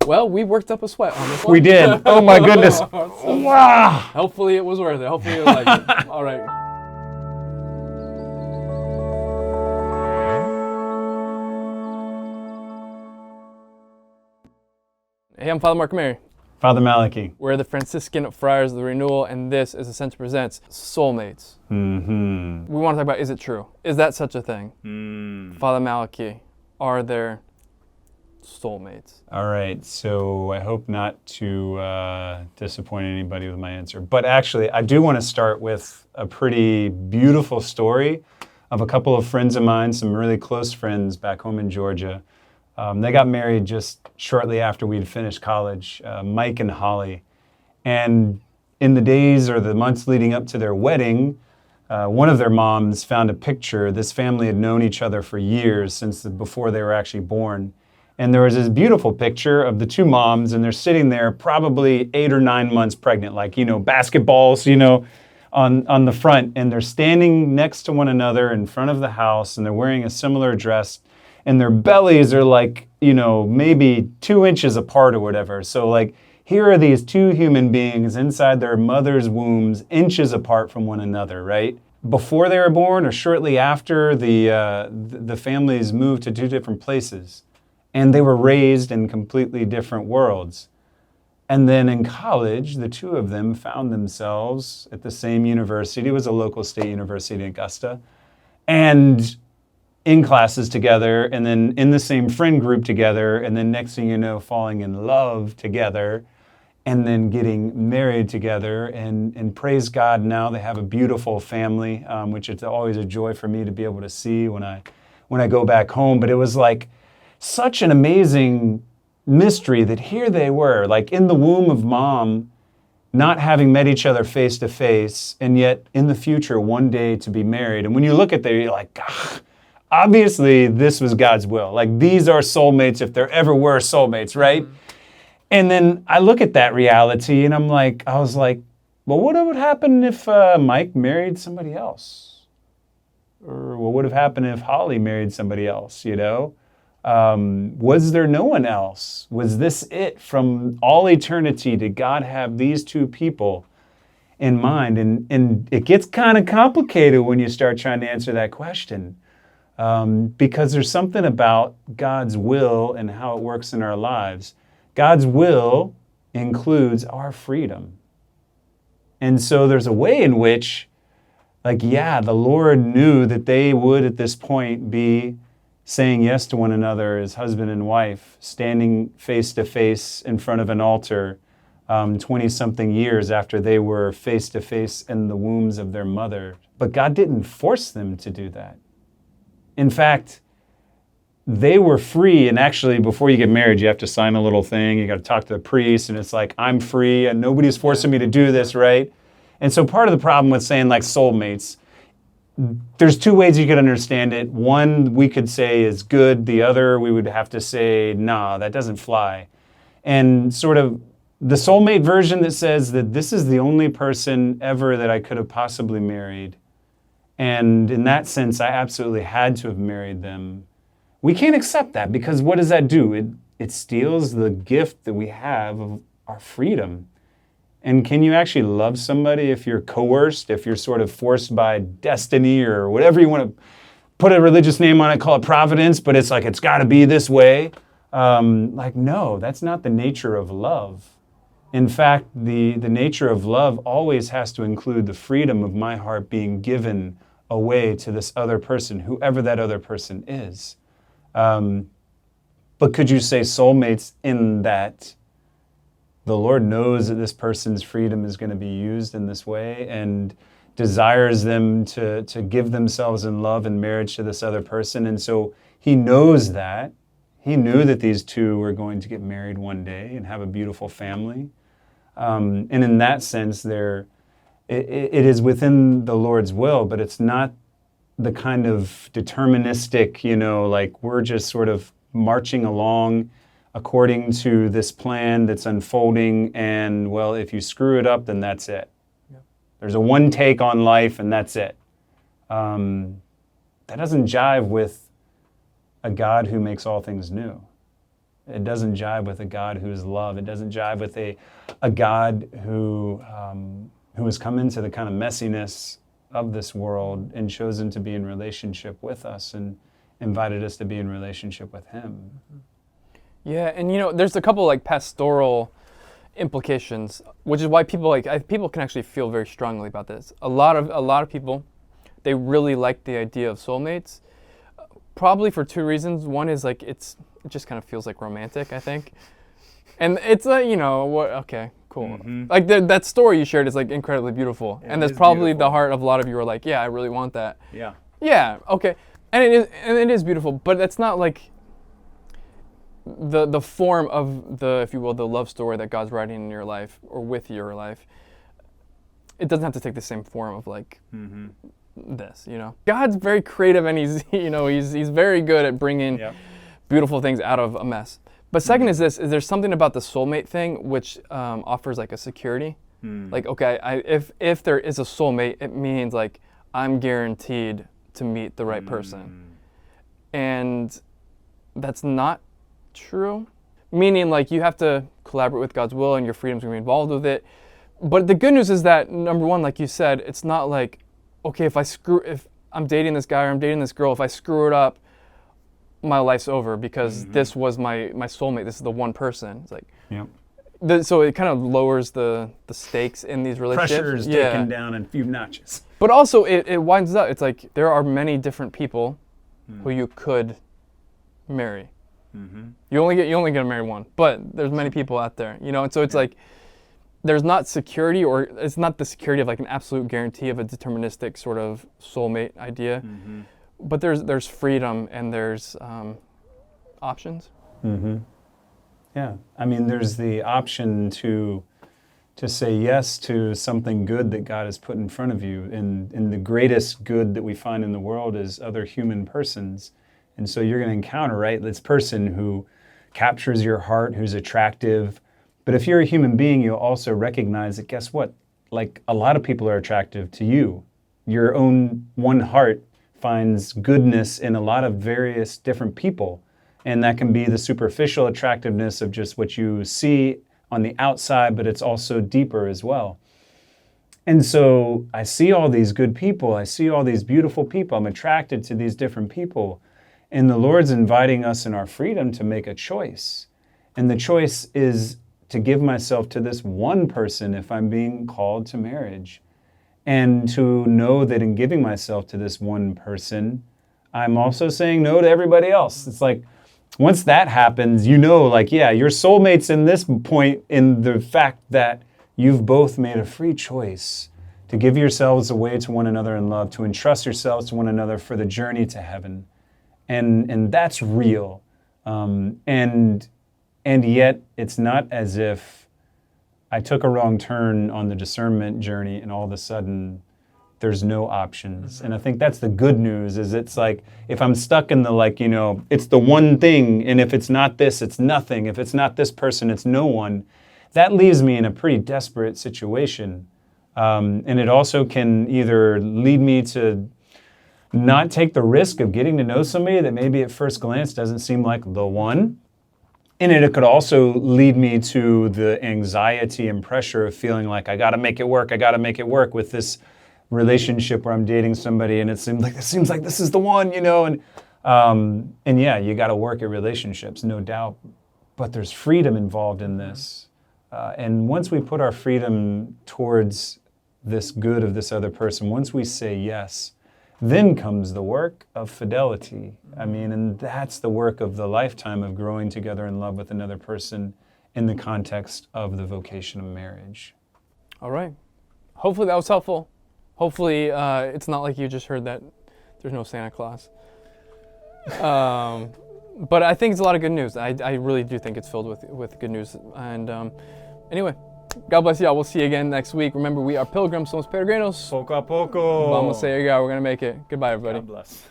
Well, we worked up a sweat on this one. We did. Oh my goodness. Wow. Hopefully it was worth it. Hopefully you like it. All right. Hey, I'm Father Mark Mary. Father Malachi. We're the Franciscan Friars of the Renewal, and this is Ascension Presents Soulmates. Mm-hmm. We want to talk about, is it true? Is that such a thing? Father Malachi, are there soulmates? All right, so I hope not to disappoint anybody with my answer. But actually, I do want to start with a pretty beautiful story of a couple of friends of mine, some really close friends back home in Georgia. They got married just shortly after we'd finished college, Mike and Holly. And in the days or the months leading up to their wedding, one of their moms found a picture. This family had known each other for years, before they were actually born. And there was this beautiful picture of the two moms, and they're sitting there probably 8 or 9 months pregnant, like, basketballs, on the front. And they're standing next to one another in front of the house, and they're wearing a similar dress. And their bellies are like, maybe 2 inches apart or whatever. So like, here are these two human beings inside their mother's wombs, inches apart from one another, right? Before they were born or shortly after, the families moved to two different places. And they were raised in completely different worlds. And then in college, the two of them found themselves at the same university. It was a local state university in Augusta. And in classes together, and then in the same friend group together, and then next thing you know, falling in love together, and then getting married together, and praise God, now they have a beautiful family, which is always a joy for me to be able to see when I go back home. But it was like such an amazing mystery that here they were, like in the womb of mom, not having met each other face to face, and yet in the future, one day to be married. And when you look at them, you're like, obviously, this was God's will. Like, these are soulmates if there ever were soulmates, right? Mm-hmm. And then I look at that reality, and I was like, well, what would happen if Mike married somebody else? Or what would have happened if Holly married somebody else, Was there no one else? Was this it? From all eternity, did God have these two people in mind? And it gets kind of complicated when you start trying to answer that question. Because there's something about God's will and how it works in our lives. God's will includes our freedom. And so there's a way in which, the Lord knew that they would at this point be saying yes to one another as husband and wife, standing face to face in front of an altar 20-something years after they were face to face in the wombs of their mother. But God didn't force them to do that. In fact, they were free, and actually, before you get married, you have to sign a little thing. You got to talk to the priest, and it's like, I'm free, and nobody's forcing me to do this, right? And so part of the problem with saying like soulmates, there's two ways you could understand it. One, we could say is good. The other, we would have to say, nah, that doesn't fly. And sort of the soulmate version that says that this is the only person ever that I could have possibly married. And in that sense, I absolutely had to have married them. We can't accept that, because what does that do? It steals the gift that we have of our freedom. And can you actually love somebody if you're coerced, if you're sort of forced by destiny or whatever you want to put a religious name on it, call it providence, but it's like, it's got to be this way? No, that's not the nature of love. In fact, the nature of love always has to include the freedom of my heart being given away to this other person, whoever that other person is. But could you say soulmates in that the Lord knows that this person's freedom is going to be used in this way and desires them to give themselves in love and marriage to this other person? And so he knows that. He knew that these two were going to get married one day and have a beautiful family. And in that sense, it is within the Lord's will, but it's not the kind of deterministic, we're just sort of marching along according to this plan that's unfolding, and, well, if you screw it up, then that's it. Yep. There's a one take on life, and that's it. That doesn't jive with a God who makes all things new. It doesn't jive with a God who is love. It doesn't jive with a God who has come into the kind of messiness of this world and chosen to be in relationship with us and invited us to be in relationship with him. Yeah, and there's a couple like pastoral implications, which is why people people can actually feel very strongly about this. A lot of people, they really like the idea of soulmates, probably for two reasons. One is like it just kind of feels like romantic, I think, and it's like okay, cool. Mm-hmm. Like that story you shared is like incredibly beautiful, and that's probably beautiful. the heart of a lot of you are like, yeah, I really want that. Yeah. Yeah, okay, and it is beautiful, but that's not like the form of the, if you will, the love story that God's writing in your life or with your life. It doesn't have to take the same form of like this, God's very creative, and he's he's very good at bringing beautiful things out of a mess. But second is there's something about the soulmate thing which offers like a security. Like, okay, if there is a soulmate, it means like I'm guaranteed to meet the right person. And that's not true. Meaning like you have to collaborate with God's will and your freedom's going to be involved with it. But the good news is that, number one, like you said, it's not like, okay, if I'm dating this guy or I'm dating this girl, if I screw it up, my life's over because this was my soulmate. This is the one person. It's like, so it kind of lowers the stakes in these relationships. Pressure is taken down a few notches. But also it widens up. It's like there are many different people who you could marry. You only get to marry one, but there's many people out there, and so it's like there's not security, or it's not the security of like an absolute guarantee of a deterministic sort of soulmate idea, but there's freedom and there's options. Yeah, I mean, there's the option to say yes to something good that God has put in front of you, and the greatest good that we find in the world is other human persons. And so you're going to encounter, right, this person who captures your heart, who's attractive. But if you're a human being, you'll also recognize that, guess what? Like, a lot of people are attractive to you. Your own one heart finds goodness in a lot of various different people. And that can be the superficial attractiveness of just what you see on the outside, but it's also deeper as well. And so I see all these good people. I see all these beautiful people. I'm attracted to these different people. And the Lord's inviting us in our freedom to make a choice. And the choice is to give myself to this one person if I'm being called to marriage. And to know that in giving myself to this one person, I'm also saying no to everybody else. It's like, once that happens, your soulmate's in this point in the fact that you've both made a free choice to give yourselves away to one another in love, to entrust yourselves to one another for the journey to heaven. And that's real. And yet it's not as if I took a wrong turn on the discernment journey and all of a sudden there's no options. And I think that's the good news, is it's like, if I'm stuck in the it's the one thing, and if it's not this, it's nothing. If it's not this person, it's no one. That leaves me in a pretty desperate situation. And it also can either lead me to not take the risk of getting to know somebody that maybe at first glance doesn't seem like the one. And it could also lead me to the anxiety and pressure of feeling like I got to make it work with this relationship where I'm dating somebody and it seems like this is the one, and yeah, you got to work at relationships, no doubt, but there's freedom involved in this. And once we put our freedom towards this good of this other person, once we say yes, then comes the work of fidelity. I mean, and that's the work of the lifetime of growing together in love with another person in the context of the vocation of marriage. All right. Hopefully that was helpful. Hopefully it's not like you just heard that there's no Santa Claus. But I think it's a lot of good news. I really do think it's filled with good news. And anyway, God bless y'all. We'll see you again next week. Remember, we are pilgrims, somos peregrinos. Poco a poco. Vamos a llegar. We're going to make it. Goodbye, everybody. God bless.